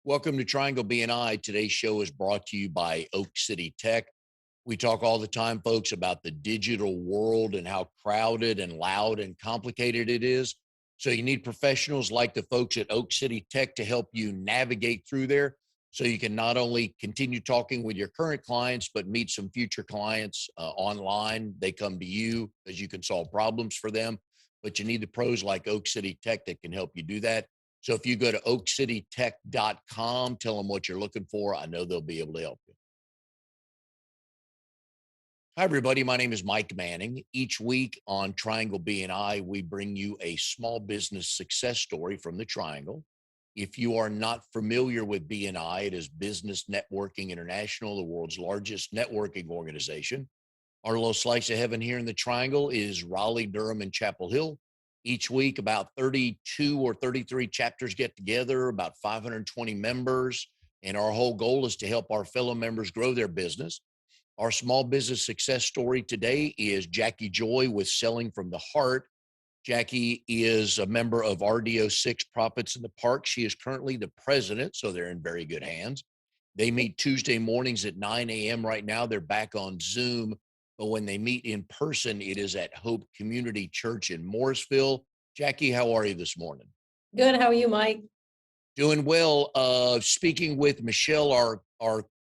Welcome to Triangle BNI. Today's show is brought to you by Oak City Tech. We talk all the time, folks, about the digital world and how crowded and loud and complicated it is. So you need professionals like the folks at Oak City Tech to help you navigate through there so you can not only continue talking with your current clients, but meet some future clients online. They come to you as you can solve problems for them, but you need the pros like Oak City Tech that can help you do that. So if you go to oakcitytech.com, tell them what you're looking for. I know they'll be able to help you. Hi, everybody. My name is Mike Manning. Each week on Triangle BNI, we bring you a small business success story from the Triangle. If you are not familiar with BNI, it is Business Networking International, the world's largest networking organization. Our little slice of heaven here in the Triangle is Raleigh, Durham, and Chapel Hill. Each week, about 32 or 33 chapters get together, about 520 members, and our whole goal is to help our fellow members grow their business. Our small business success story today is Jackie Joy with Selling from the Heart. Jackie is a member of RDO6 Profits in the Park. She is currently the president, so they're in very good hands. They meet Tuesday mornings at 9 a.m. Right now. They're back on Zoom, but when they meet in person, it is at Hope Community Church in Morrisville. Jackie, how are you this morning? Good. How are you, Mike? Doing well. Speaking with Michelle, our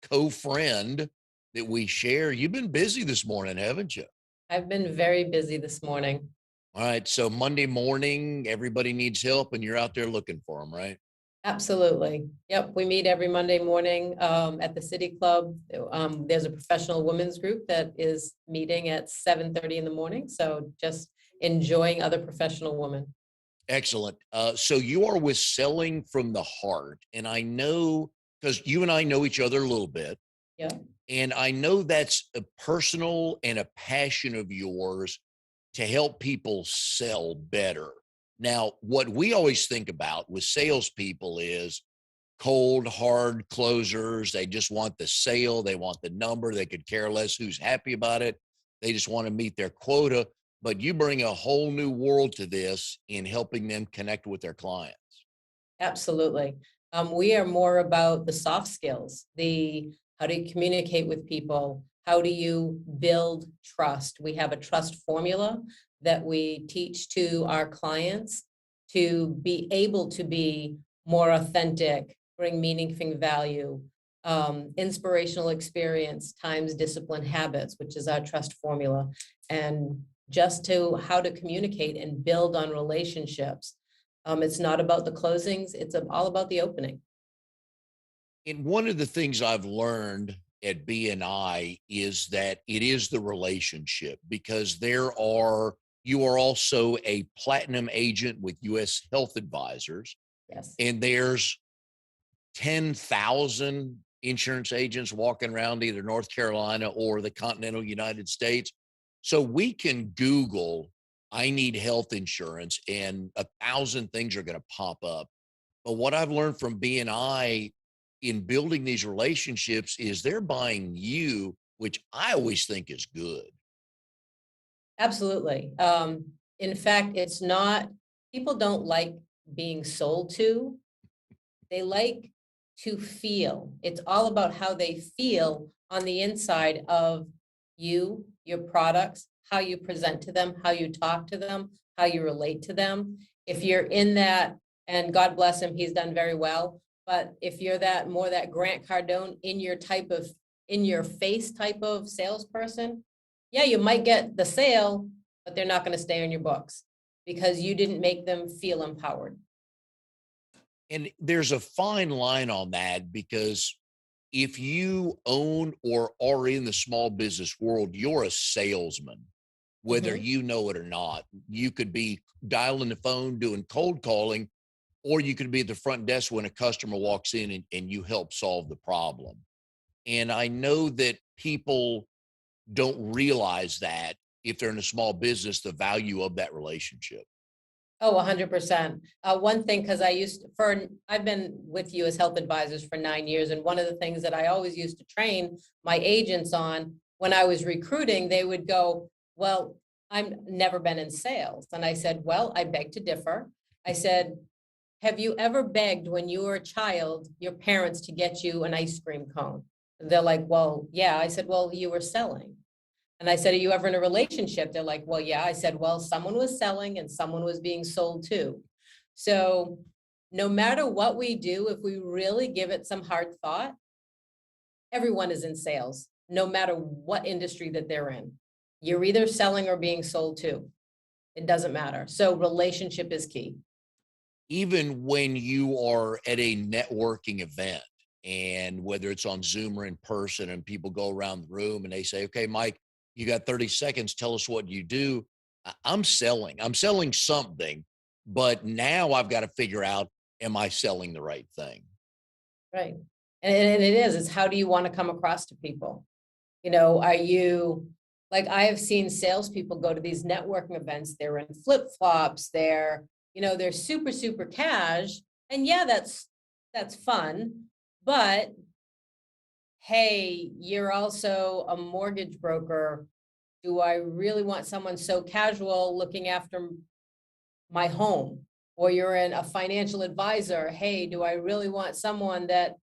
co-friend that we share. You've been busy this morning, haven't you? I've been very busy this morning. All right. So Monday morning, everybody needs help and you're out there looking for them, right? Absolutely. Yep. We meet every Monday morning at the City Club. There's a professional women's group that is meeting at 7:30 in the morning. So just enjoying other professional women. Excellent. So you are with Selling from the Heart. And I know because you and I know each other a little bit. Yeah. And I know that's a personal and a passion of yours to help people sell better. Now, what we always think about with salespeople is cold, hard closers. They just want the sale. They want the number. They could care less who's happy about it. They just want to meet their quota. But you bring a whole new world to this in helping them connect with their clients. Absolutely. We are more about the soft skills, the how do you communicate with people? How do you build trust? We have a trust formula that we teach to our clients to be able to be more authentic, bring meaningful value, inspirational experience times discipline habits, which is our trust formula, and just to how to communicate and build on relationships. It's not about the closings, it's all about the opening. And one of the things I've learned at BNI is that it is the relationship because you are also a platinum agent with US Health Advisors. Yes. And there's 10,000 insurance agents walking around either North Carolina or the continental United States. So we can Google, I need health insurance, and 1,000 things are going to pop up. But what I've learned from BNI in building these relationships is they're buying you, which I always think is good. Absolutely. In fact, it's not, people don't like being sold to, they like to feel. It's all about how they feel on the inside of you, your products, how you present to them, how you talk to them, how you relate to them. If you're in that, and God bless him, he's done very well. But if you're that more that Grant Cardone in your face type of salesperson, yeah, you might get the sale, but they're not going to stay on your books because you didn't make them feel empowered. And there's a fine line on that because if you own or are in the small business world, you're a salesman, whether Mhm. you know it or not. You could be dialing the phone, doing cold calling, or you could be at the front desk when a customer walks in and you help solve the problem. And I know that people don't realize that if they're in a small business, the value of that relationship. Oh, 100%. One thing, because I've been with you as health advisors for 9 years. And one of the things that I always used to train my agents on when I was recruiting, they would go, well, I've never been in sales. And I said, well, I beg to differ. I said, have you ever begged when you were a child, your parents to get you an ice cream cone? They're like, well, yeah. I said, well, you were selling. And I said, are you ever in a relationship? They're like, well, yeah. I said, well, someone was selling and someone was being sold too. So no matter what we do, if we really give it some hard thought, everyone is in sales, no matter what industry that they're in. You're either selling or being sold to. It doesn't matter. So relationship is key. Even when you are at a networking event, and whether it's on Zoom or in person, and people go around the room and they say, okay, Mike, you got 30 seconds. Tell us what you do. I'm selling something, but now I've got to figure out, am I selling the right thing? Right. And it is, it's how do you want to come across to people? You know, are you, like, I have seen salespeople go to these networking events, they're in flip-flops, they're super, super cash. And yeah, that's fun. But hey, you're also a mortgage broker. Do I really want someone so casual looking after my home? Or you're in a financial advisor. Hey, do I really want someone that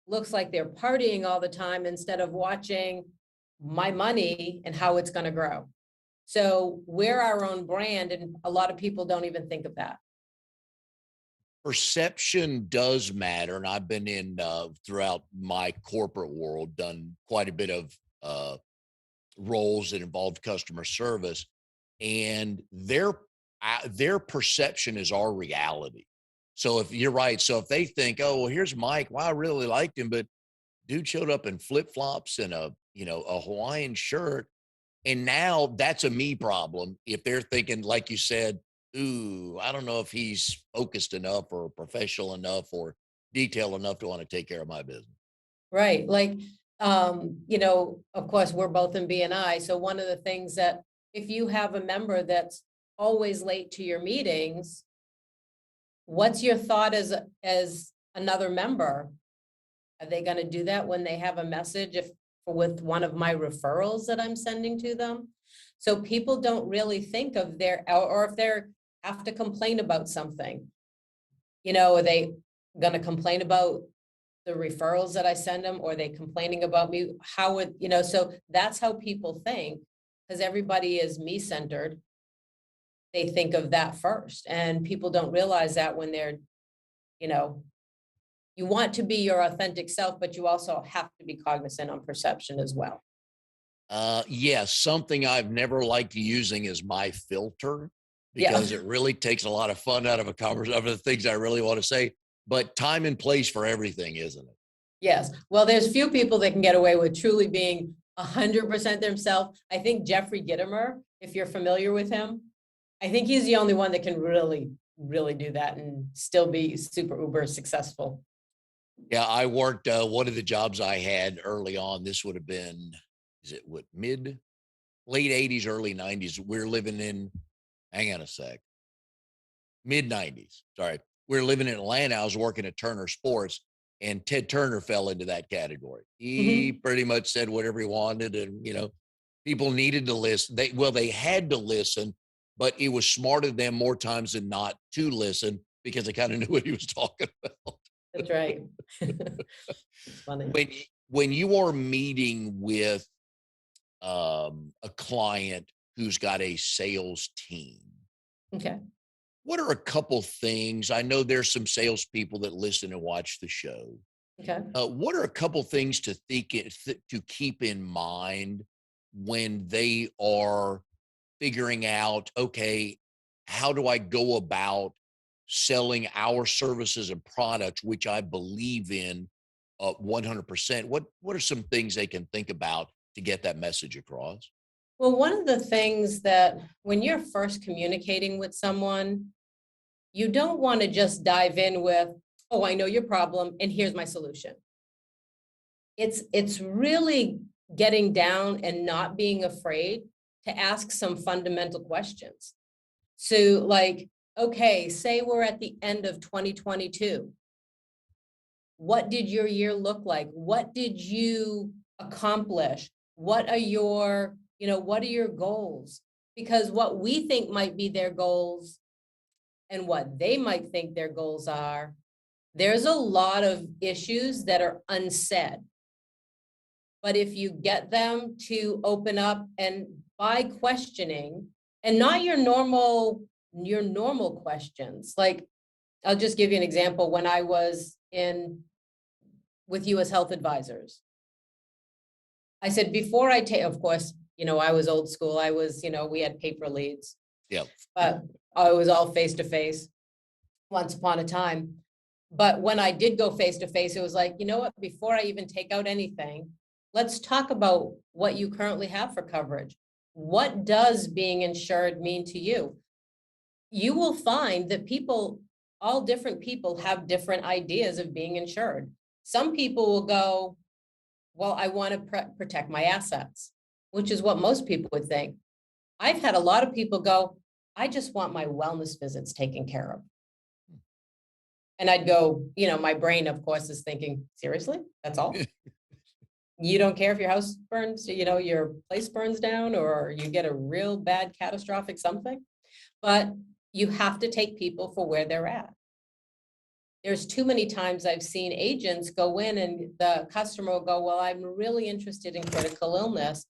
looks like they're partying all the time instead of watching my money and how it's going to grow? So we're our own brand, and a lot of people don't even think of that. Perception does matter. And I've been in, throughout my corporate world, done quite a bit of roles that involved customer service, and their perception is our reality. So if you're right, so if they think, oh, well, here's Mike, well, I really liked him, but dude showed up in flip flops and a Hawaiian shirt, and now that's a me problem. If they're thinking, like you said, ooh, I don't know if he's focused enough or professional enough or detailed enough to want to take care of my business. Right. Like, of course, we're both in BNI. So one of the things that if you have a member that's always late to your meetings, what's your thought as another member? Are they going to do that when they have a message if with one of my referrals that I'm sending to them? So people don't really think of or if they're have to complain about something, are they going to complain about the referrals that I send them, or are they complaining about me? So that's how people think, because everybody is me centered. They think of that first, and people don't realize that when they're, you know, you want to be your authentic self, but you also have to be cognizant on perception as well. Yes, something I've never liked using is my filter, Yeah. because it really takes a lot of fun out of a conversation, of the things I really want to say, but time and place for everything, isn't it? Yes. Well, there's few people that can get away with truly being 100% themselves. I think Jeffrey Gitomer, if you're familiar with him, I think he's the only one that can really, really do that and still be super uber successful. Yeah, I worked, one of the jobs I had early on, this would have been, is it what, late 80s, early 90s. We're living in, hang on a sec, mid 90s. Sorry. We're living in Atlanta. I was working at Turner Sports, and Ted Turner fell into that category. He Mhm. pretty much said whatever he wanted. And, people needed to listen. They had to listen, but it was smart of them more times than not to listen, because they kind of knew what he was talking about. That's right. It's funny. When you are meeting with a client who's got a sales team, Okay. what are a couple things? I know there's some salespeople that listen and watch the show. Okay. What are a couple things to to keep in mind when they are figuring out, okay, how do I go about selling our services and products, which I believe in 100%? What are some things they can think about to get that message across? Well, one of the things that when you're first communicating with someone, you don't want to just dive in with, oh, I know your problem and here's my solution. It's really getting down and not being afraid to ask some fundamental questions. So like, okay, say we're at the end of 2022. What did your year look like? What did you accomplish? What are your goals? Because what we think might be their goals and what they might think their goals are, there's a lot of issues that are unsaid. But if you get them to open up, and by questioning, and not your normal questions, like I'll just give you an example. When I was in with US Health Advisors, I said, before I take, of course, I was old school. I was, we had paper leads, Yep. but I was all face to face once upon a time. But when I did go face to face, it was like, you know what, before I even take out anything, let's talk about what you currently have for coverage. What does being insured mean to you? You will find that all different people have different ideas of being insured. Some people will go, well, I want to protect my assets, which is what most people would think. I've had a lot of people go, I just want my wellness visits taken care of. And I'd go, my brain, of course, is thinking, seriously, that's all? You don't care if your house burns, your place burns down, or you get a real bad catastrophic something? But you have to take people for where they're at. There's too many times I've seen agents go in and the customer will go, well, I'm really interested in critical illness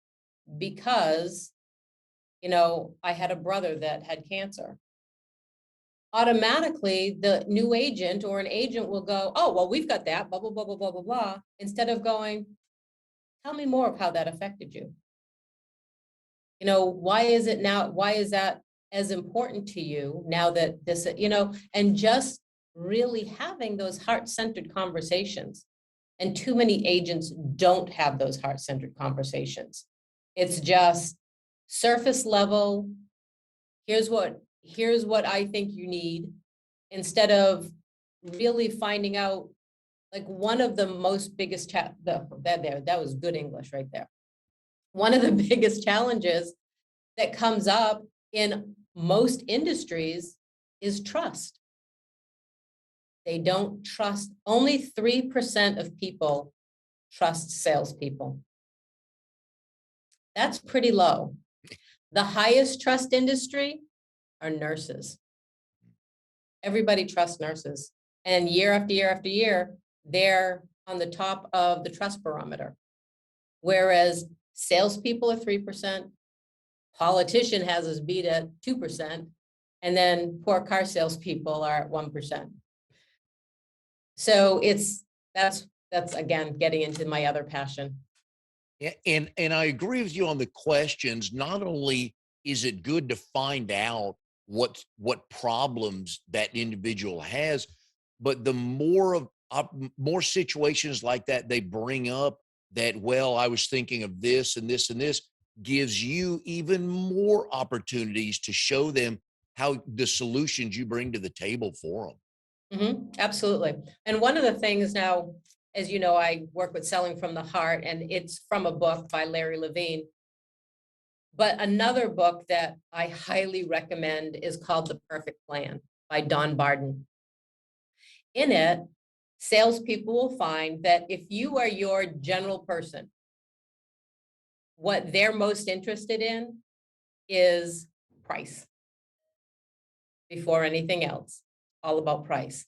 because, I had a brother that had cancer. Automatically, the new agent or an agent will go, oh, well, we've got that, blah, blah, blah, blah, blah, blah, blah, instead of going, tell me more of how that affected you. Why is that as important to you now that this, and just really having those heart-centered conversations. And too many agents don't have those heart-centered conversations. It's just surface level. Here's what I think you need, instead of really finding out, like, one of the most biggest that was good English right there. One of the biggest challenges that comes up in most industries is trust. They don't trust. Only 3% of people trust salespeople. That's pretty low. The highest trust industry are nurses. Everybody trusts nurses. And year after year after year, they're on the top of the trust barometer. Whereas salespeople are 3%, politician has us beat at 2%, and then poor car salespeople are at 1%. So that's again getting into my other passion. And I agree with you on the questions. Not only is it good to find out what problems that individual has, but the more situations like that they bring up, that, well, I was thinking of this and this and this, gives you even more opportunities to show them how the solutions you bring to the table for them. Absolutely. And one of the things now, as you know, I work with Selling from the Heart, and it's from a book by Larry Levine. But another book that I highly recommend is called The Perfect Plan by Don Barden. In it, salespeople will find that if you are your general person, what they're most interested in is price before anything else. All about price.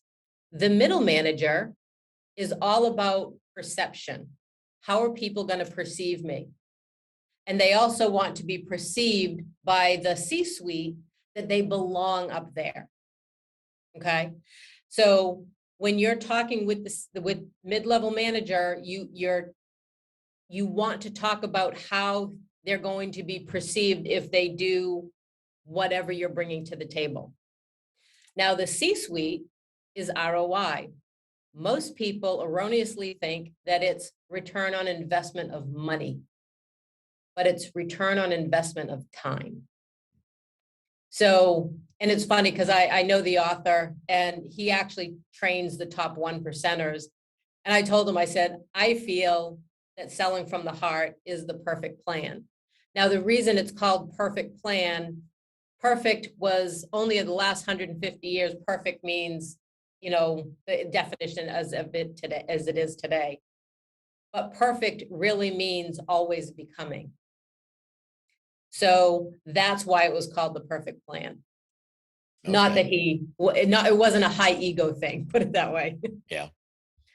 The middle manager is all about perception. How are people going to perceive me? And they also want to be perceived by the C-suite that they belong up there. Okay. So when you're talking with mid-level manager, you want to talk about how they're going to be perceived if they do whatever you're bringing to the table. Now, the C-suite is ROI. Most people erroneously think that it's return on investment of money, but it's return on investment of time. So, and it's funny because I know the author, and he actually trains the top 1%ers. And I told him, I said, I feel that Selling from the Heart is the perfect plan. Now, the reason it's called Perfect Plan, perfect was only in the last 150 years. Perfect means, the definition as it is today. But perfect really means always becoming. So that's why it was called The Perfect Plan. Not that Okay. he, not, it wasn't a high ego thing, put it that way. Yeah.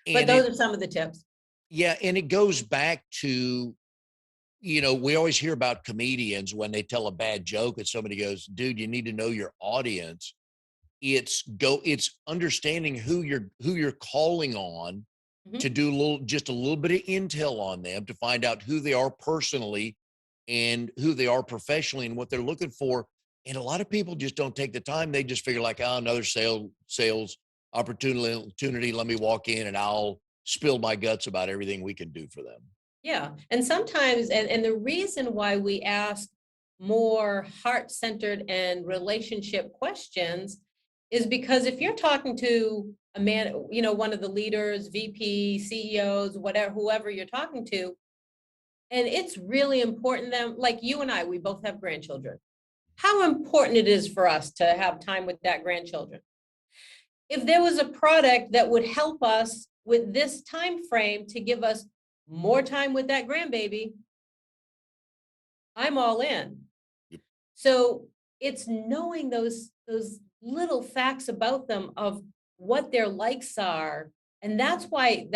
But And those it, are some of the tips. yeah. And it goes back to, we always hear about comedians when they tell a bad joke and somebody goes, dude, you need to know your audience. It's understanding who you're calling on to Mhm. do just a little bit of intel on them to find out who they are personally and who they are professionally and what they're looking for. And a lot of people just don't take the time. They just figure like, oh, another sales opportunity. Let me walk in and I'll spill my guts about everything we can do for them. Yeah, and sometimes, and the reason why we ask more heart-centered and relationship questions is because if you're talking to a man, one of the leaders, VP, CEOs, whatever, whoever you're talking to, and it's really important them, like you and I, we both have grandchildren. How important it is for us to have time with that grandchildren. If there was a product that would help us with this time frame to give us more time with that grandbaby, I'm all in. Yep. So it's knowing those little facts about them of what their likes are. And that's why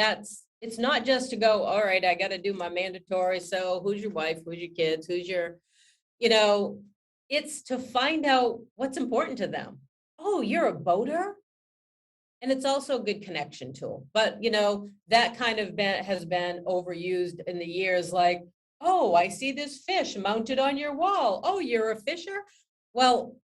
it's not just to go, all right, I got to do my mandatory. So who's your wife? Who's your kids? Who's your, you know, it's to find out what's important to them. Oh, you're a boater? And it's also a good connection tool. But that kind of has been overused in the years, like, oh, I see this fish mounted on your wall. Oh, you're a fisher? Well,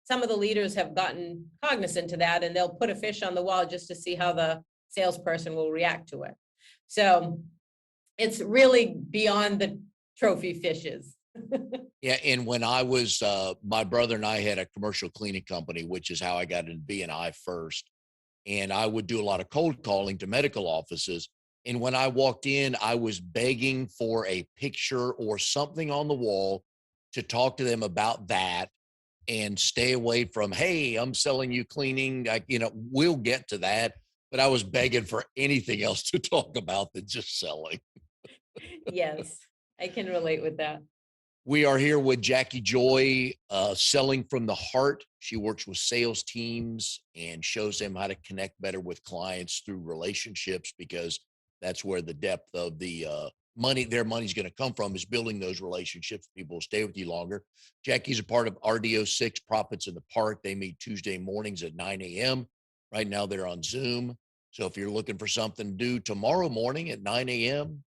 some of the leaders have gotten cognizant to that, and they'll put a fish on the wall just to see how the salesperson will react to it. So it's really beyond the trophy fishes. Yeah. And when I was, my brother and I had a commercial cleaning company, which is how I got into BNI first. And I would do a lot of cold calling to medical offices. And when I walked in, I was begging for a picture or something on the wall to talk to them about that and stay away from, hey, I'm selling you cleaning. We'll get to that. But I was begging for anything else to talk about than just selling. Yes, I can relate with that. We are here with Jackie Joy, selling from the heart. She works with sales teams and shows them how to connect better with clients through relationships, because that's where the depth of their money's going to come from, is building those relationships. People will stay with you longer. Jackie's a part of RDO6 Profits in the Park. They meet Tuesday mornings at 9 a.m. Right now they're on Zoom. So if you're looking for something to do tomorrow morning at 9 a.m.,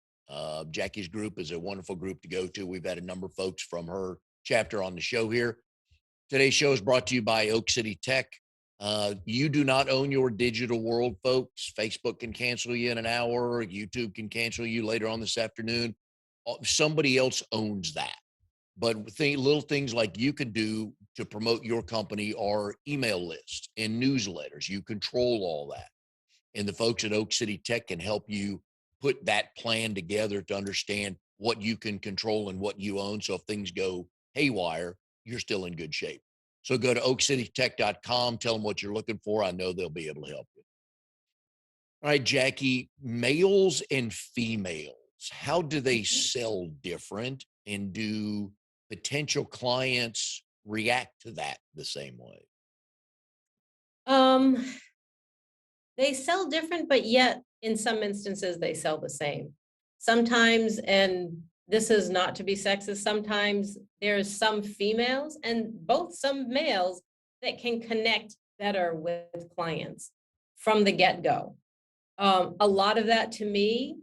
Jackie's group is a wonderful group to go to. We've had a number of folks from her chapter on the show here. Today's show is brought to you by Oak City Tech. You do not own your digital world, folks. Facebook can cancel you in an hour. YouTube can cancel you later on this afternoon. Somebody else owns that. But little things like you can do to promote your company are email lists and newsletters. You control all that. And the folks at Oak City Tech can help you put that plan together to understand what you can control and what you own. So if things go haywire, you're still in good shape. So go to oakcitytech.com, tell them what you're looking for. I know they'll be able to help you. All right, Jackie, males and females, how do they sell different, and do potential clients react to that the same way? Um, they sell different, but yet in some instances they sell the same. Sometimes, and this is not to be sexist, sometimes there's some females and both some males that can connect better with clients from the get-go. A lot of that, to me,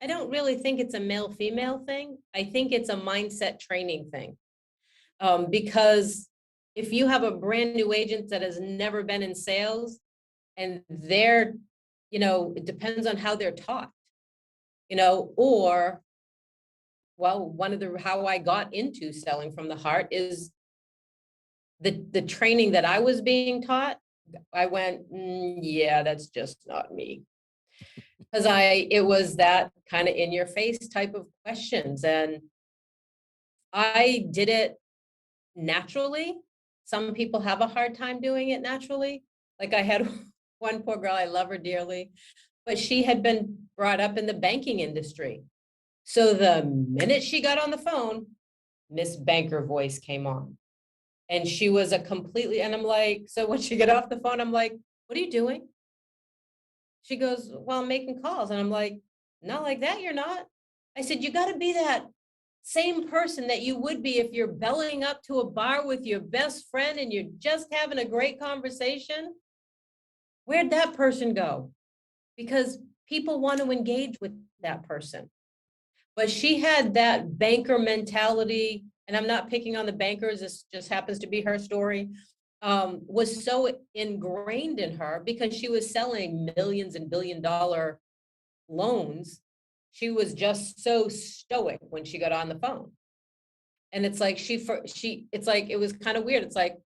I don't really think it's a male-female thing. I think it's a mindset training thing. Because if you have a brand new agent that has never been in sales, and it depends on how they're taught, or, well, one of the how I got into selling from the heart is the training that I was being taught. I went, yeah, that's just not me. Because it was that kind of in your face type of questions. And I did it naturally. Some people have a hard time doing it naturally. Like I had one poor girl, I love her dearly, but she had been brought up in the banking industry. So the minute she got on the phone, Miss Banker voice came on. And she was a completely, and I'm like, so when she get off the phone, I'm like, what are you doing? She goes, well, I'm making calls. And I'm like, not like that, you're not. I said, you got to be that same person that you would be if you're bellying up to a bar with your best friend and you're just having a great conversation. Where'd that person go? Because people want to engage with that person. But she had that banker mentality, and I'm not picking on the bankers, this just happens to be her story, was so ingrained in her because she was selling millions and billion-dollar loans. She was just so stoic when she got on the phone. And it's like it's like it was kind of weird. It's like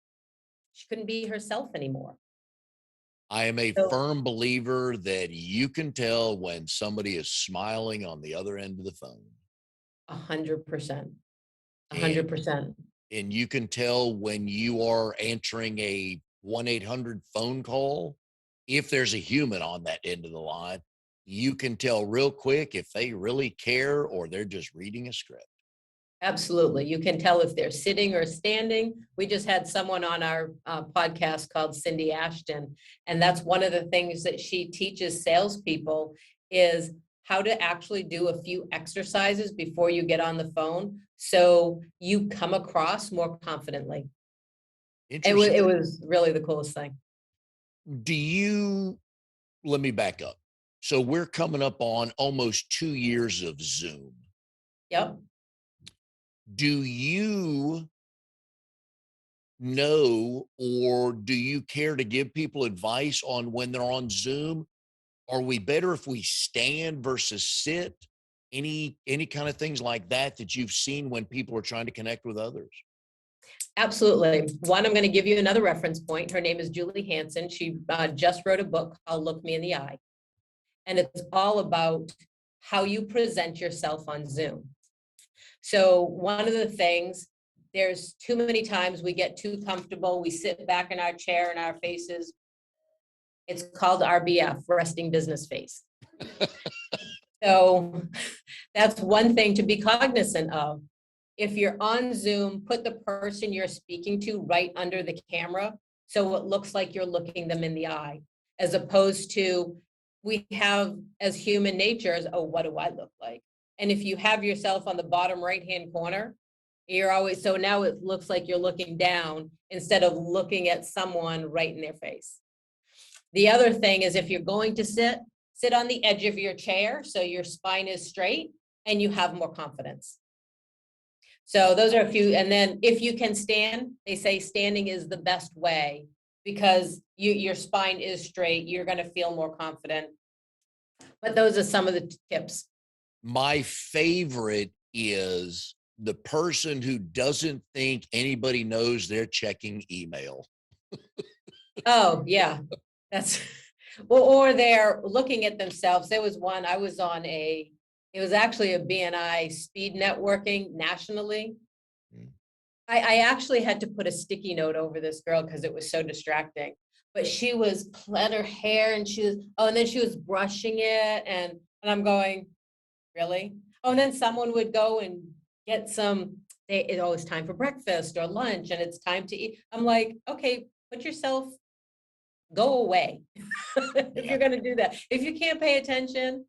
she couldn't be herself anymore. I am a So firm believer that you can tell when somebody is smiling on the other end of the phone. 100%. And 100%. and you can tell when you are answering a 1-800 phone call, if there's a human on that end of the line, you can tell real quick if they really care or they're just reading a script. Absolutely. You can tell if they're sitting or standing. We just had someone on our podcast called Cindy Ashton, and that's one of the things that she teaches salespeople is how to actually do a few exercises before you get on the phone, so you come across more confidently. It Interesting. was really the coolest thing. Do you Let me back up. So we're coming up on almost 2 years of Zoom. Yep. Do you know, or do you care to give people advice on when they're on Zoom? Are we better if we stand versus sit? Any kind of things like that that you've seen when people are trying to connect with others? Absolutely. One, I'm going to give you another reference point. Her name is Julie Hanson. She just wrote a book called Look Me in the Eye. And it's all about how you present yourself on Zoom. So one of the things, there's too many times we get too comfortable. We sit back in our chair and our faces. It's called RBF, resting business face. So that's one thing to be cognizant of. If you're on Zoom, put the person you're speaking to right under the camera so it looks like you're looking them in the eye, as opposed to we have as human natures, oh, what do I look like? And if you have yourself on the bottom right-hand corner, you're always, so now it looks like you're looking down instead of looking at someone right in their face. The other thing is if you're going to sit on the edge of your chair so your spine is straight and you have more confidence. So those are a few. And then if you can stand, they say standing is the best way because your spine is straight. You're going to feel more confident. But those are some of the tips. My favorite is the person who doesn't think anybody knows they're checking email. Oh, yeah. That's, well, or they're looking at themselves. There was one, I was on it was actually a BNI speed networking nationally. Mm. I actually had to put a sticky note over this girl because it was so distracting. But she was plait her hair and she was, oh, and then she was brushing it. And I'm going, really? Oh, and then someone would go and get some, it's always time for breakfast or lunch and it's time to eat. I'm like, okay, put yourself, go away. If Yeah. you're going to do that. If you can't pay attention,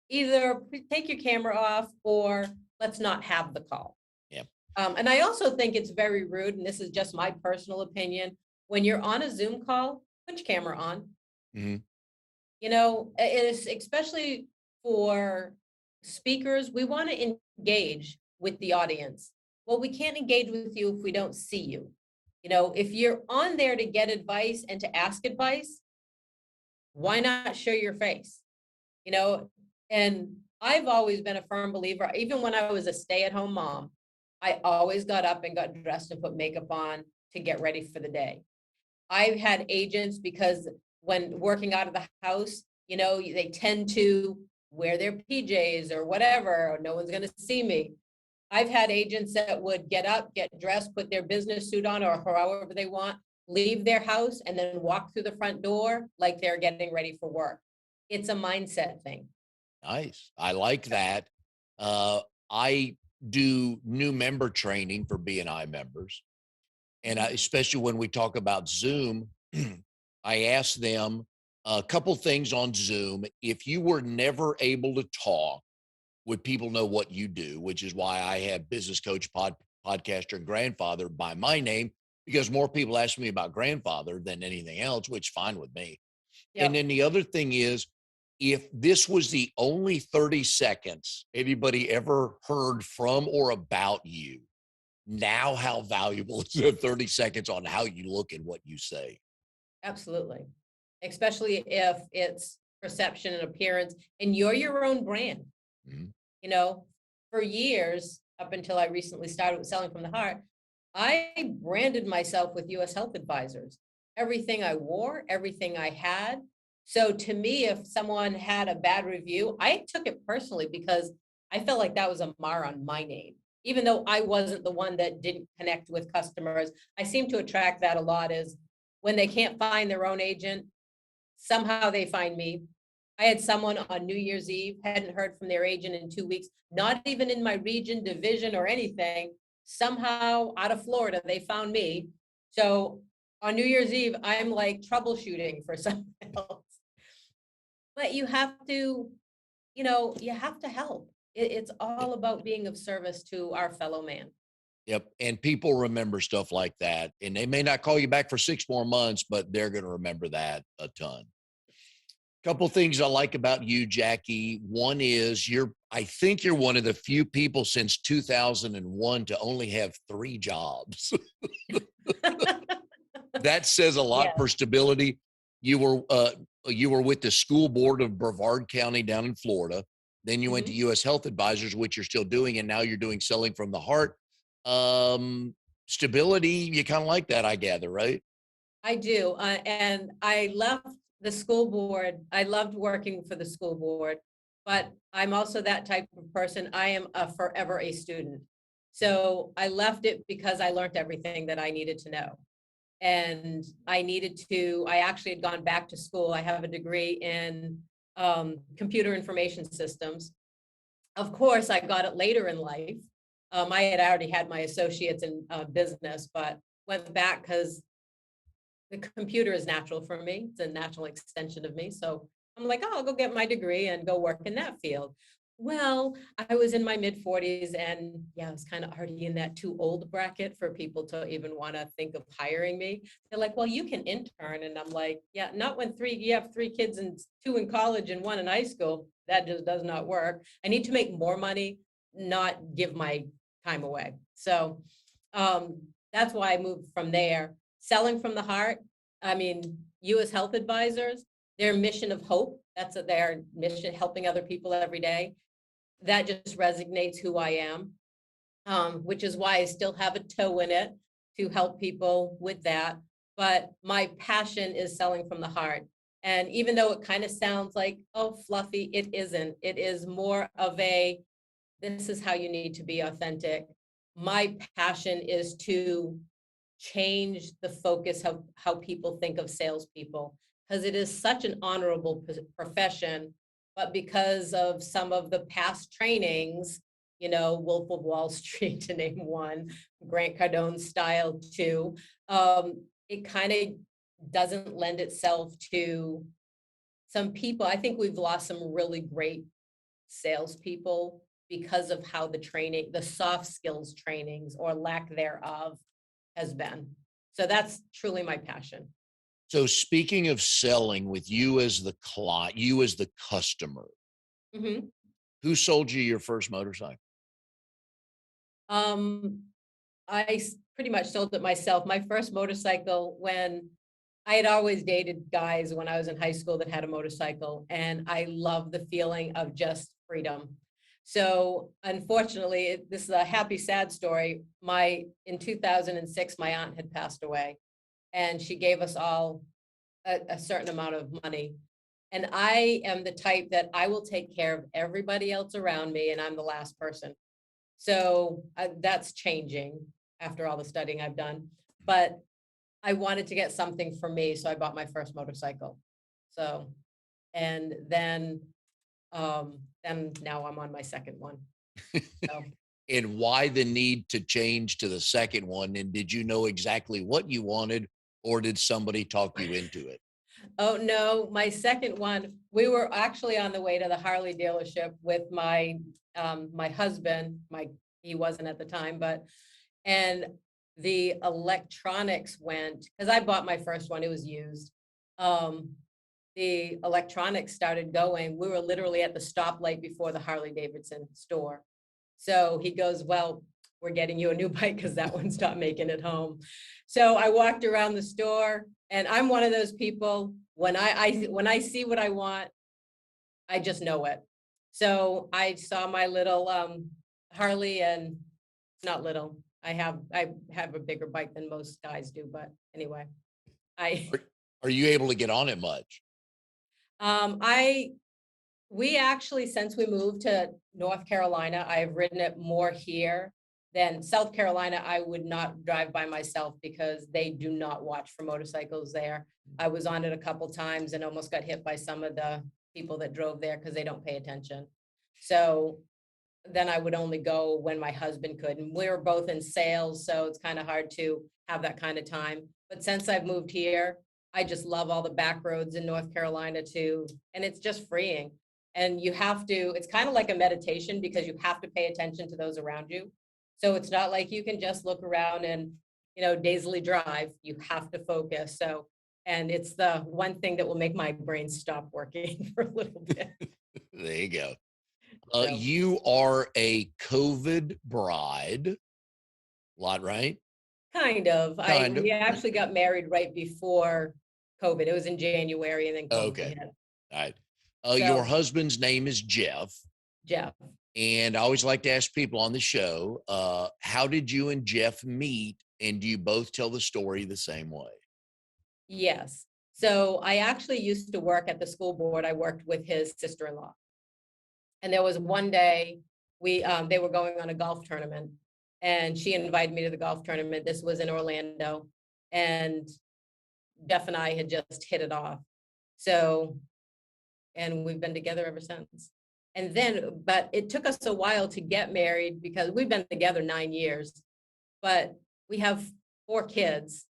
either take your camera off or let's not have the call. Yeah. And I also think it's very rude, and this is just my personal opinion, when you're on a Zoom call, put your camera on. Mhm. You know, it is especially for speakers, we want to engage with the audience. Well, we can't engage with you if we don't see you. You know, if you're on there to get advice and to ask advice, why not show your face? You know, and I've always been a firm believer, even when I was a stay-at-home mom, I always got up and got dressed and put makeup on to get ready for the day. I've had agents because when working out of the house, you know, they tend to wear their PJs or whatever, or no one's going to see me. I've had agents that would get up, get dressed, put their business suit on or however they want, leave their house and then walk through the front door like they're getting ready for work. It's a mindset thing. Nice. I like that. I do new member training for BNI members. And especially when we talk about Zoom, I asked them a couple things on Zoom. If you were never able to talk, would people know what you do? Which is why I have business coach, podcaster, and grandfather by my name, because more people ask me about grandfather than anything else, which is fine with me. And Yep, then the other thing is, if this was the only 30 seconds anybody ever heard from or about you, now how valuable is the 30 seconds on how you look and what you say? absolutely. Especially if it's perception and appearance and you're your own brand. Mhm. You know, for years, up until I recently started with Selling from the Heart, I branded myself with US Health Advisors. Everything I wore, everything I had. So to me, if someone had a bad review, I took it personally because I felt like that was a mar on my name. Even though I wasn't the one that didn't connect with customers, I seem to attract that a lot is when they can't find their own agent, somehow they find me. I had someone on New Year's Eve, hadn't heard from their agent in 2 weeks, not even in my region, division, or anything. Somehow out of Florida, they found me. So on New Year's Eve, I'm like troubleshooting for someone else. But you have to, you have to help. It's all about being of service to our fellow man. Yep. And people remember stuff like that. And they may not call you back for 6 more months, but they're going to remember that a ton. Couple things I like about you, Jackie. One is I think you're one of the few people since 2001 to only have 3 jobs. That says a lot Yeah. for stability. You were with the school board of Brevard County down in Florida. Then you went to Mhm. US Health Advisors, which you're still doing, and now you're doing Selling from the Heart. Um, Stability, you kind of like that, I gather, right? I do. And I left the school board. I loved working for the school board, but I'm also that type of person. I am forever a student. So I left it because I learned everything that I needed to know. And I actually had gone back to school. I have a degree in computer information systems. Of course, I got it later in life. I had already had my associates in business, but went back because the computer is natural for me. It's a natural extension of me. So I'm like, oh, I'll go get my degree and go work in that field. Well, I was in my mid 40s and yeah, I was kind of already in that too old bracket for people to even want to think of hiring me. They're like, well, you can intern. And I'm like, yeah, not when you have 3 kids and 2 in college and 1 in high school. That just does not work. I need to make more money, not give my time away. So that's why I moved from there. Selling from the Heart, I mean, US Health Advisors, their mission of hope, that's their mission, helping other people every day. That just resonates who I am, which is why I still have a toe in it to help people with that. But my passion is selling from the heart. And even though it kind of sounds like, oh, fluffy, it isn't. It is more of this is how you need to be authentic. My passion is to change the focus of how people think of salespeople because it is such an honorable profession. But because of some of the past trainings, Wolf of Wall Street to name one, Grant Cardone style too, it kind of doesn't lend itself to some people. I think we've lost some really great salespeople because of how the soft skills trainings or lack thereof has been. So that's truly my passion. So speaking of selling with you as the client, you as the customer, Mhm. who sold you your first motorcycle? Um, pretty much sold it myself. My first motorcycle when I had always dated guys when I was in high school that had a motorcycle, and I love the feeling of just freedom. So unfortunately, this is a happy, sad story. In 2006, my aunt had passed away, and she gave us all a certain amount of money. And I am the type that I will take care of everybody else around me, and I'm the last person. So that's changing after all the studying I've done. But I wanted to get something for me, so I bought my first motorcycle. So, and then now I'm on my second one. So And why the need to change to the second one? And did you know exactly what you wanted, or did somebody talk you into it? Oh, no, my second one, we were actually on the way to the Harley dealership with my husband, he wasn't at the time, and the electronics went, because I bought my first one, it was used. Um, the electronics started going. We were literally at the stoplight before the Harley Davidson store. So he goes, well, we're getting you a new bike because that one's not making it home. So I walked around the store, and I'm one of those people, when I see what I want, I just know it. So I saw my little Harley, and it's not little. I have a bigger bike than most guys do, but anyway, I Are, are you able to get on it much? I we actually, since we moved to North Carolina, I've ridden it more here than South Carolina. I would not drive by myself because they do not watch for motorcycles there. I was on it a couple times and almost got hit by some of the people that drove there because they don't pay attention. So then I would only go when my husband could. And we were both in sales, so it's kind of hard to have that kind of time. But since I've moved here, I just love all the back roads in North Carolina too. And it's just freeing. And you have to, it's kind of like a meditation because you have to pay attention to those around you. So it's not like you can just look around and, dazedly drive. You have to focus. So, and it's the one thing that will make my brain stop working for a little bit. There you go. So You are a COVID bride, lot, right? kind of. Kind of. We actually got married right before COVID. It was in January and then COVID Okay. hit. All right. Your So husband's name is Jeff. Jeff, And I always like to ask people on the show, how did you and Jeff meet? And do you both tell the story the same way? yes. So I actually used to work at the school board. I worked with his sister-in-law. And there was one day they were going on a golf tournament, and she invited me to the golf tournament. This was in Orlando, and Jeff and I had just hit it off. So, and we've been together ever since. And then, but it took us a while to get married because we've been together 9 years, but we have 4 kids.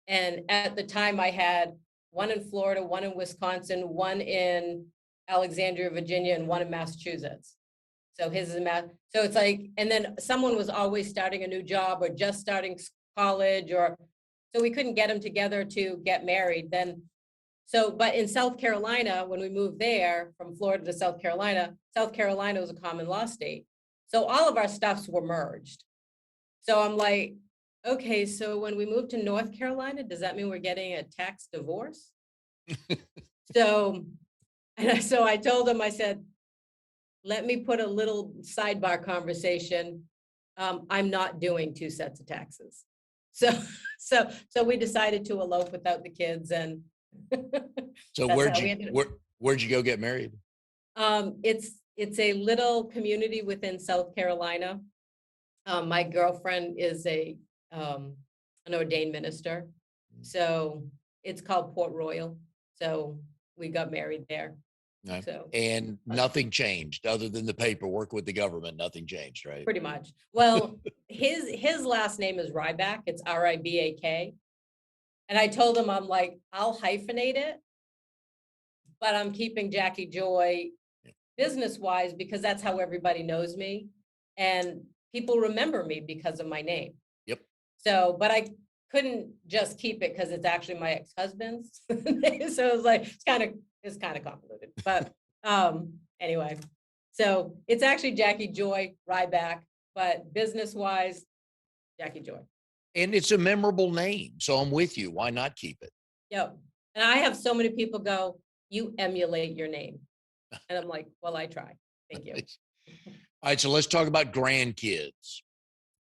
And at the time I had one in Florida, one in Wisconsin, one in Alexandria, Virginia, and one in Massachusetts. So his is math. So it's like, and then someone was always starting a new job or just starting college, or so we couldn't get them together to get married. Then, so, but in South Carolina, when we moved there from Florida to South Carolina was a common law state. So all of our stuffs were merged. So I'm like, okay, so when we moved to North Carolina, does that mean we're getting a tax divorce? So, so I told him, I said, let me put a little sidebar conversation. I'm not doing 2 sets of taxes. So, so we decided to elope without the kids, and So that's how we ended up. where'd you go get married? It's a little community within South Carolina. My girlfriend is an ordained minister, so it's called Port Royal. So we got married there. No. So And nothing changed other than the paperwork with the government. Nothing changed, right? pretty much. Well, his last name is Ryback. It's Ribak. And I told him, I'm like, I'll hyphenate it, but I'm keeping Jackie Joy business wise because that's how everybody knows me. And people remember me because of my name. Yep. So, but I couldn't just keep it because it's actually my ex-husband's. So it was like, it's kind of convoluted, but anyway, so it's actually Jackie Joy Ryback, but business wise, Jackie Joy. And it's a memorable name. So I'm with you. Why not keep it? Yep. And I have so many people go, you emulate your name. And I'm like, well, I try. Thank you. All right. So let's talk about grandkids.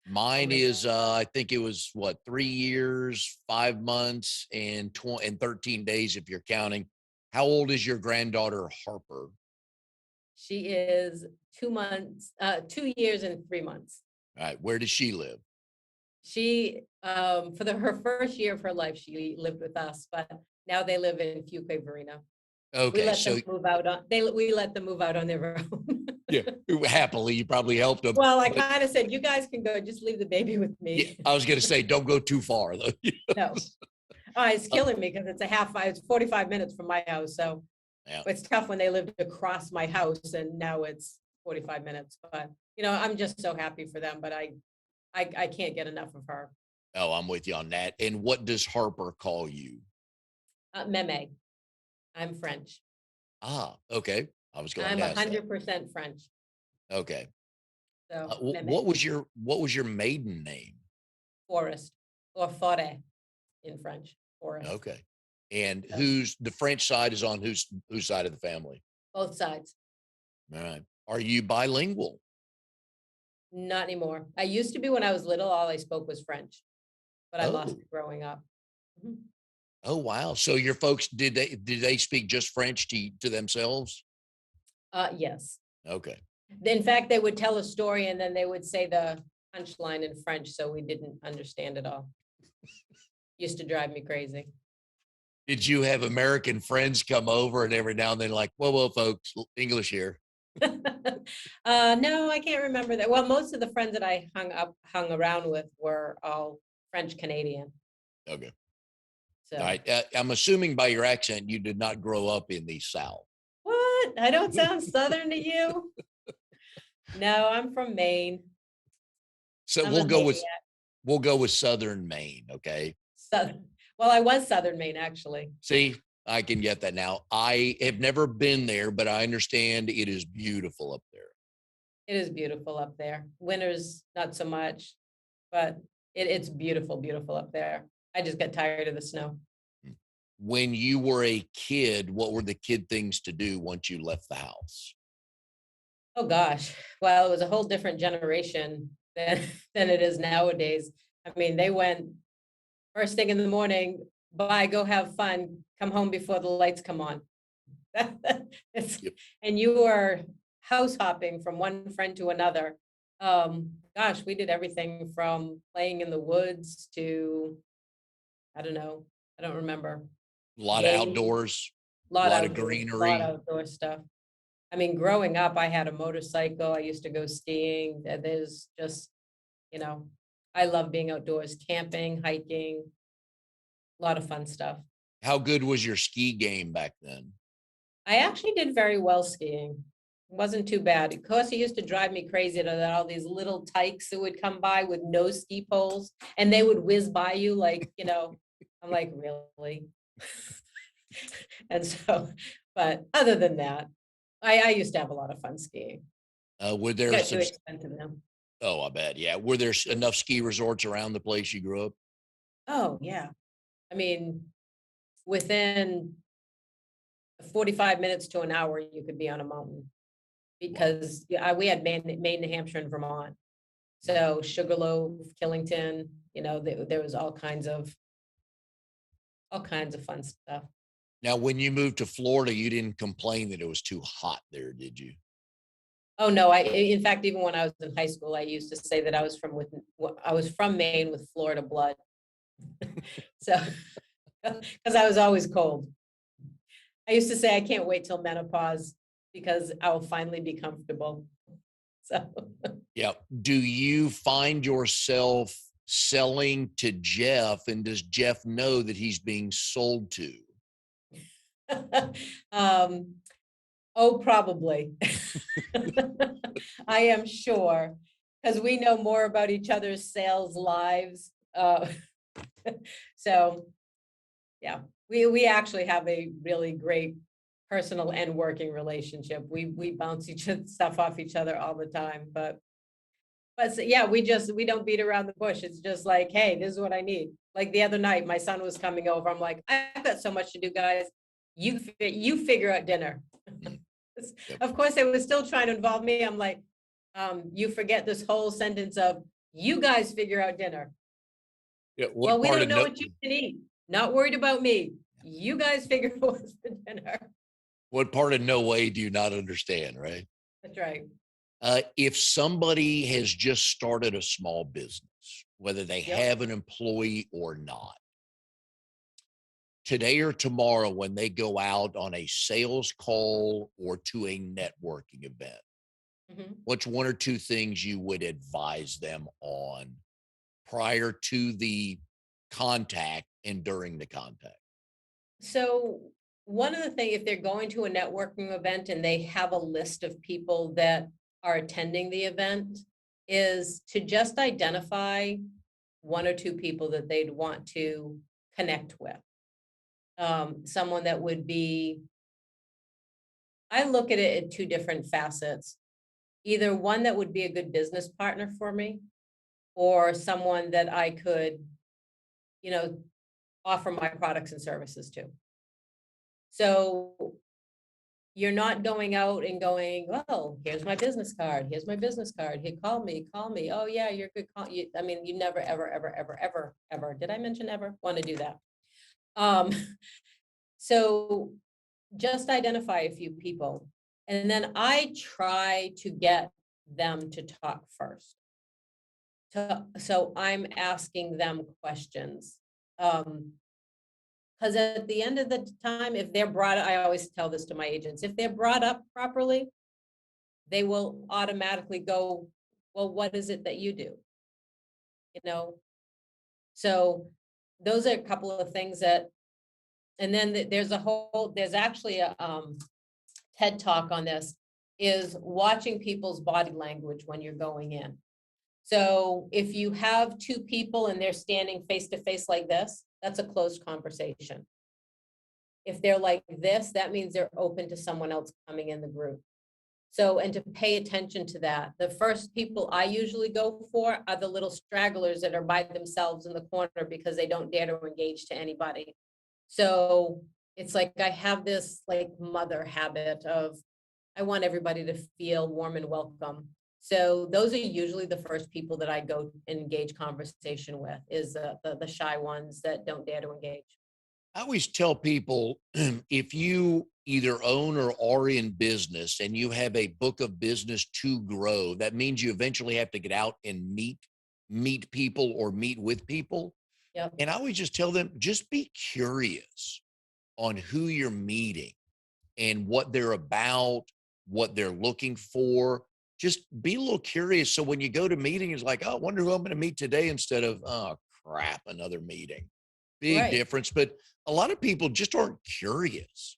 Mine my is, I think it was what, 3 years, 5 months, and 13 days if you're counting. How old is your granddaughter, Harper? She is 2 years and 3 months. All right. Where does she live? She, for her first year of her life, she lived with us, but now they live in Fuquay-Varina. We Okay. let So them move out on, we let them move out on their own. Yeah, happily, you probably helped them. Well, I But kind of said, you guys can go, just leave the baby with yeah, me. I was going to say, don't go too far though. No, it's killing me because it's 45 minutes from my house. So Yeah. it's tough when they lived across my house and now it's 45 minutes. But, I'm just so happy for them, but I can't get enough of her. Oh, I'm with you on that. And what does Harper call you? Meme. I'm French. Ah, okay. I was going I'm to ask that. 100% French. Okay. So What Meme, was your maiden name? forest or forêt in French, forest. Okay. And So who's the French side is on whose side of the family? both sides. All right. Are you bilingual? Not anymore. I used to be when I was little, all I spoke was French, but I lost Oh, it growing up. Mhm. oh wow. So your folks did they speak just French to themselves? Yes. Okay. In fact, they would tell a story and then they would say the punchline in French, so we didn't understand it all. Used to drive me crazy. Did you have American friends come over and every now and then like, whoa, folks, English here? No, I can't remember that. Well, most of the friends that I hung around with were all French Canadian. Okay. All So right. I'm assuming by your accent, you did not grow up in the South. what? I don't sound Southern to you? No, I'm from Maine. So I'm we'll a go with maniac. we'll go with Southern Maine. Okay. Southern. Well, I was Southern Maine actually. See, I can get that now. I have never been there, but I understand it is beautiful up there. It is beautiful up there. Winters, not so much, but it's beautiful, beautiful up there. I just got tired of the snow. When you were a kid, what were the kid things to do once you left the house? Oh gosh. Well, it was a whole different generation than than it is nowadays. I mean, they went first thing in the morning, bye, go have fun, come home before the lights come on. It's, Yep. and you are house hopping from one friend to another. Gosh, we did everything from playing in the woods to, I don't know, I don't remember. A lot of Games, outdoors, a lot of lot greenery. outdoor stuff. I mean, growing up, I had a motorcycle. I used to go skiing. There's just, you know, I love being outdoors, camping, hiking, a lot of fun stuff. How good was your ski game back then? I actually did very well skiing. Wasn't too bad. Of course, it used to drive me crazy that all these little tykes that would come by with no ski poles and they would whiz by you like, I'm like, really? And so, but other than that, I used to have a lot of fun skiing. Were It there got too some? expensive now. Oh, I bet. Yeah. Were there enough ski resorts around the place you grew up? Oh, yeah. I mean, within 45 minutes to an hour, you could be on a mountain Wow. because yeah, we had Maine, New Hampshire, and Vermont. So Sugarloaf, Killington, there was all kinds of fun stuff. Now, when you moved to Florida, you didn't complain that it was too hot there, did you? Oh no, in fact, even when I was in high school, I used to say that I was from Maine with Florida blood. So, because I was always cold. I used to say I can't wait till menopause because I'll finally be comfortable. So, Yeah. Do you find yourself selling to Jeff, and does Jeff know that he's being sold to? um, oh, probably. I am sure because we know more about each other's sales lives. So yeah, we actually have a really great personal and working relationship. We bounce each stuff off each other all the time, but so, yeah, we don't beat around the bush. It's just like, hey, this is what I need. Like the other night, my son was coming over. I'm like, I've got so much to do, guys. You figure out dinner. Mm, yep. Of course, they were still trying to involve me. I'm like, you forget this whole sentence of you guys figure out dinner. Yeah. Well, What we part don't of know no? what you can eat. Not worried about me. You guys figure out what's for dinner. What part of no way do you not understand? Right. That's right. If somebody has just started a small business, whether they Yep. have an employee or not, today or tomorrow, when they go out on a sales call or to a networking event, Mhm. What's one or two things you would advise them on prior to the contact and during the contact? So one of the things, if they're going to a networking event and they have a list of people that are attending the event, is to just identify one or two people that they'd want to connect with. Someone that would be, I look at it in two different facets. Either one that would be a good business partner for me, or someone that I could, you know, offer my products and services to. So you're not going out and going, "Well, here's my business card. Here's my business card. Hey, call me, call me. Oh yeah, you're good. Call you." I mean, you never, ever, ever, ever, ever, ever. Did I mention ever? Want to do that? Um, so just identify a few people, and then I try to get them to talk first. So I'm asking them questions. Because at the end of the time, if they're brought, I always tell this to my agents, if they're brought up properly, they will automatically go, well, what is it that you do? You know? So those are a couple of things that, and then there's actually a TED talk on this, is watching people's body language when you're going in. So if you have two people and they're standing face to face like this, that's a closed conversation. If they're like this, that means they're open to someone else coming in the group. So, and to pay attention to that. The first people I usually go for are the little stragglers that are by themselves in the corner because they don't dare to engage to anybody. So it's like I have this like mother habit of I want everybody to feel warm and welcome. So those are usually the first people that I go and engage conversation with, is the shy ones that don't dare to engage. I always tell people if you either own or are in business and you have a book of business to grow, that means you eventually have to get out and meet people or meet with people. Yep. And I always just tell them, just be curious on who you're meeting and what they're about, what they're looking for. Just be a little curious. So when you go to meeting, it's like, oh, I wonder who I'm going to meet today instead of, oh, crap, another meeting. Big Right. difference. But a lot of people just aren't curious.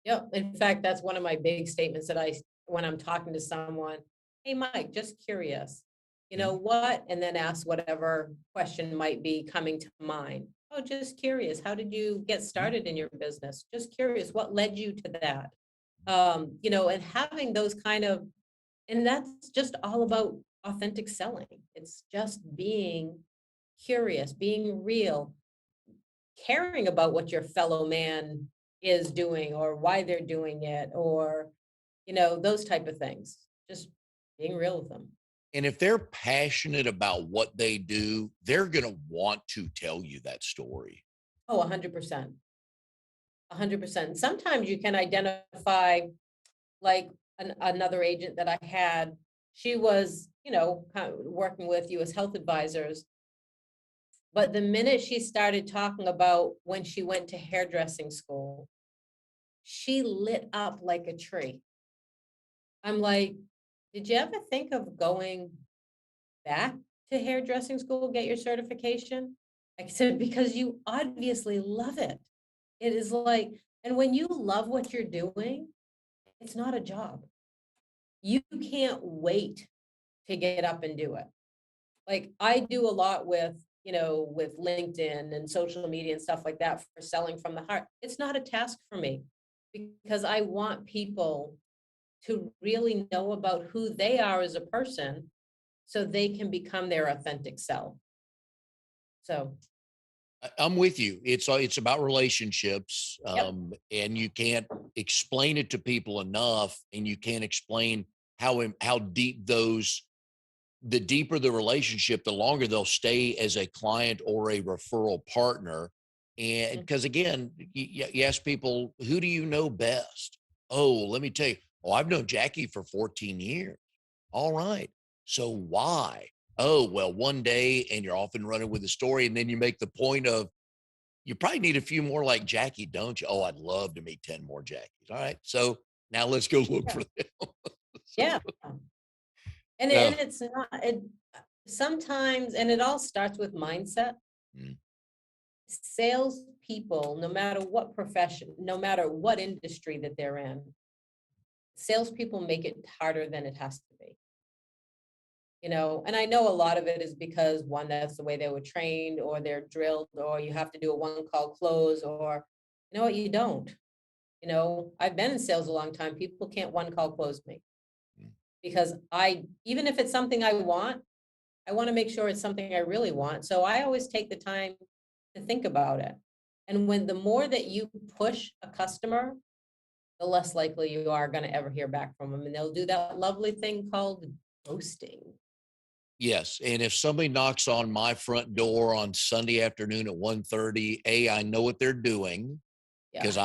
Yeah, in fact, that's one of my big statements that when I'm talking to someone, "Hey, Mike, just curious, you know Mhm. what?" And then ask whatever question might be coming to mind. "Oh, just curious. How did you get Mhm. started in your business? Just curious. What led you to that?" And having those kind of, and that's just all about authentic selling. It's just being curious, being real, caring about what your fellow man is doing or why they're doing it, or those type of things, just being real with them. And if they're passionate about what they do, they're going to want to tell you that story. Oh, 100%. 100%. Sometimes you can identify, like, another agent that I had. She was kind of working with US health advisors, but the minute she started talking about when she went to hairdressing school, she lit up like a tree. I'm like, did you ever think of going back to hairdressing school, get your certification? I said, because you obviously love it. It is like, and when you love what you're doing, it's not a job. You can't wait to get up and do it. Like I do a lot with LinkedIn and social media and stuff like that for selling from the heart. It's not a task for me because I want people to really know about who they are as a person so they can become their authentic self. So, I'm with you. It's about relationships, yep. and you can't explain it to people enough, and you can't explain how deep those. The deeper the relationship, the longer they'll stay as a client or a referral partner. And Mhm. because again, you ask people, who do you know best? Oh, let me tell you. Oh, I've known Jackie for 14 years. All right. So why? Oh, well, one day, and you're off and running with the story. And then you make the point of, you probably need a few more like Jackie, don't you? Oh, I'd love to meet 10 more Jackies. All right. So now let's go look Yeah. for them. Yeah. And Yeah. it's not, sometimes, and it all starts with mindset. Mm. Sales people, no matter what profession, no matter what industry that they're in, salespeople make it harder than it has to be. And I know a lot of it is because one, that's the way they were trained, or they're drilled, or you have to do a one-call close, or you know what, you don't. I've been in sales a long time. People can't one-call close me Mm. because even if it's something I want to make sure it's something I really want. So I always take the time to think about it. And the more that you push a customer, the less likely you are going to ever hear back from them. And they'll do that lovely thing called ghosting. Yes, and if somebody knocks on my front door on Sunday afternoon at 1:30, I know what they're doing Yeah, because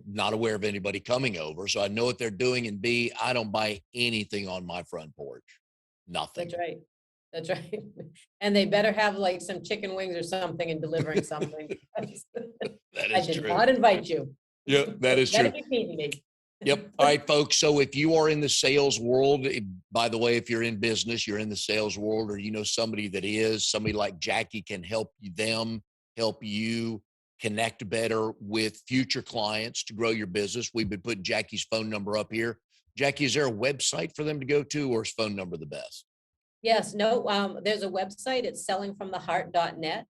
not aware of anybody coming over. So I know what they're doing. And B, I don't buy anything on my front porch. Nothing. that's right. That's right. And they better have like some chicken wings or something and delivering something. Because That I is did true. not invite you. Yep, that is Better true. be feeding me. Yep. All right, folks. So if you are in the sales world, by the way, if you're in business, you're in the sales world, or you know somebody that is, somebody like Jackie can help them, help you connect better with future clients to grow your business. We've been putting Jackie's phone number up here. Jackie, is there a website for them to go to, or is phone number the best? Yes, no, there's a website. It's sellingfromtheheart.net.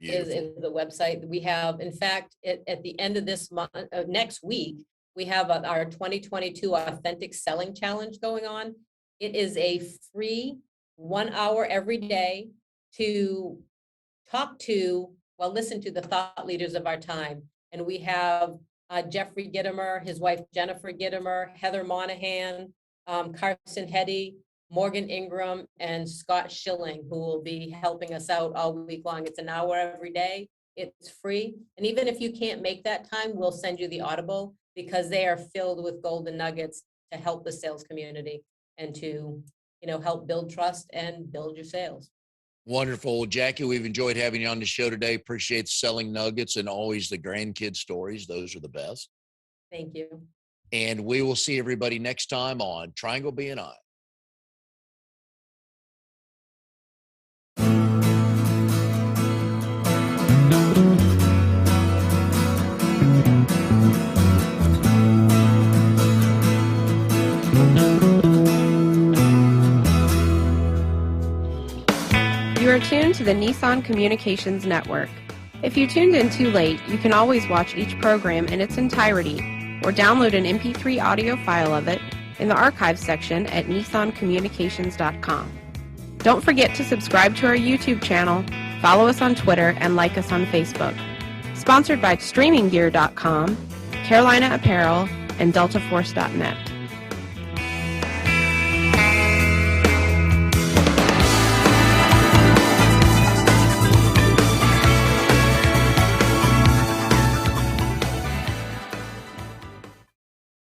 Is Beautiful. the website we have. In fact, at the end of this month, next week, we have our 2022 Authentic Selling Challenge going on. It is a free 1 hour every day to listen to the thought leaders of our time. And we have Jeffrey Gittimer, his wife Jennifer Gittimer, Heather Monahan, Carson Hetty, Morgan Ingram, and Scott Schilling, who will be helping us out all week long. It's an hour every day. It's free. And even if you can't make that time, we'll send you the Audible, because they are filled with golden nuggets to help the sales community and to, help build trust and build your sales. Wonderful. Jackie, we've enjoyed having you on the show today. Appreciate selling nuggets and always the grandkid stories. Those are the best. Thank you. And we will see everybody next time on Triangle BNI. You are tuned to the Nissan Communications Network. If you tuned in too late, you can always watch each program in its entirety or download an MP3 audio file of it in the archives section at nissancommunications.com. Don't forget to subscribe to our YouTube channel, follow us on Twitter, and like us on Facebook. Sponsored by StreamingGear.com, Carolina Apparel, and DeltaForce.net.